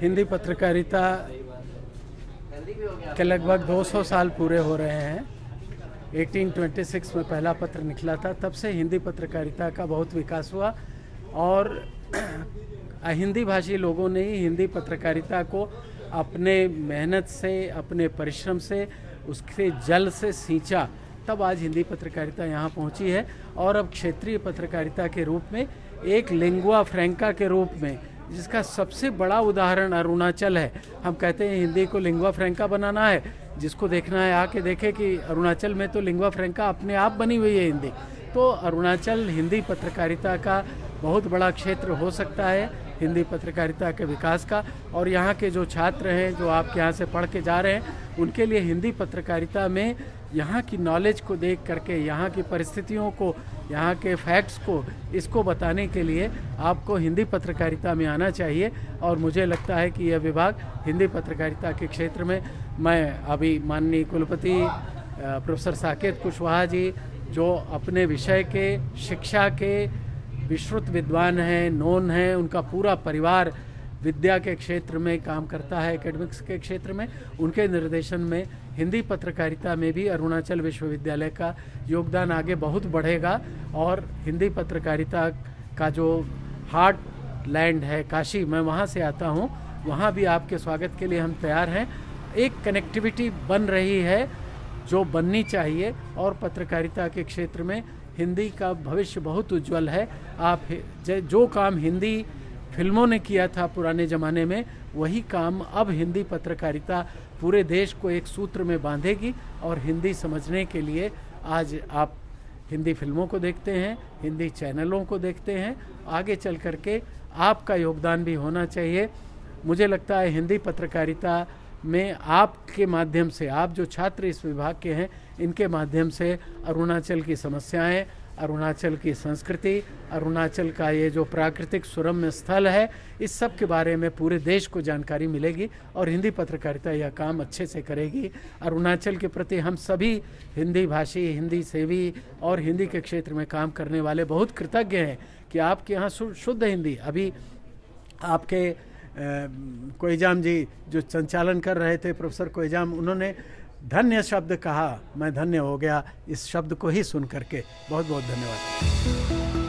हिंदी पत्रकारिता के लगभग 200 साल पूरे हो रहे हैं। 1826 में पहला पत्र निकला था, तब से हिंदी पत्रकारिता का बहुत विकास हुआ और हिंदी भाषी लोगों ने ही हिंदी पत्रकारिता को अपने मेहनत से, अपने परिश्रम से, उसके जल से सींचा, तब आज हिंदी पत्रकारिता यहाँ पहुँची है। और अब क्षेत्रीय पत्रकारिता के रूप में, एक लिंगुआ फ्रैंका के रूप में, जिसका सबसे बड़ा उदाहरण अरुणाचल है। हम कहते हैं हिंदी को लिंगुआ फ्रैंका बनाना है, जिसको देखना है आके देखे कि अरुणाचल में तो लिंगुआ फ्रैंका अपने आप बनी हुई है हिंदी। तो अरुणाचल हिंदी पत्रकारिता का बहुत बड़ा क्षेत्र हो सकता है, हिंदी पत्रकारिता के विकास का। और यहाँ के जो छात्र हैं, जो आपके यहाँ से पढ़ के जा रहे हैं, उनके लिए हिंदी पत्रकारिता में यहाँ की नॉलेज को देख करके, यहाँ की परिस्थितियों को, यहाँ के फैक्ट्स को, इसको बताने के लिए आपको हिंदी पत्रकारिता में आना चाहिए। और मुझे लगता है कि यह विभाग हिंदी पत्रकारिता के क्षेत्र में, मैं अभी माननीय कुलपति प्रोफेसर साकेत कुशवाहा जी, जो अपने विषय के, शिक्षा के विश्रुत विद्वान हैं, नोन हैं, उनका पूरा परिवार विद्या के क्षेत्र में काम करता है, एकेडमिक्स के क्षेत्र में, उनके निर्देशन में हिंदी पत्रकारिता में भी अरुणाचल विश्वविद्यालय का योगदान आगे बहुत बढ़ेगा। और हिंदी पत्रकारिता का जो हार्ट लैंड है काशी, मैं वहाँ से आता हूँ, वहाँ भी आपके स्वागत के लिए हम तैयार हैं। एक कनेक्टिविटी बन रही है जो बननी चाहिए, और पत्रकारिता के क्षेत्र में हिंदी का भविष्य बहुत उज्जवल है। आप जो काम हिंदी फिल्मों ने किया था पुराने ज़माने में, वही काम अब हिंदी पत्रकारिता पूरे देश को एक सूत्र में बांधेगी। और हिंदी समझने के लिए आज आप हिंदी फिल्मों को देखते हैं, हिंदी चैनलों को देखते हैं, आगे चल कर के आपका योगदान भी होना चाहिए। मुझे लगता है हिंदी पत्रकारिता में आपके माध्यम से, आप जो छात्र इस विभाग के हैं, इनके माध्यम से अरुणाचल की समस्याएं, अरुणाचल की संस्कृति, अरुणाचल का ये जो प्राकृतिक सुरम्य स्थल है, इस सब के बारे में पूरे देश को जानकारी मिलेगी। और हिंदी पत्रकारिता यह काम अच्छे से करेगी। अरुणाचल के प्रति हम सभी हिंदी भाषी, हिंदी सेवी और हिंदी के क्षेत्र में काम करने वाले बहुत कृतज्ञ हैं कि आपके यहाँ शुद्ध हिंदी, अभी आपके कोईजाम जी जो संचालन कर रहे थे, प्रोफेसर कोईजाम, उन्होंने धन्य शब्द कहा, मैं धन्य हो गया इस शब्द को ही सुन करके। बहुत बहुत धन्यवाद।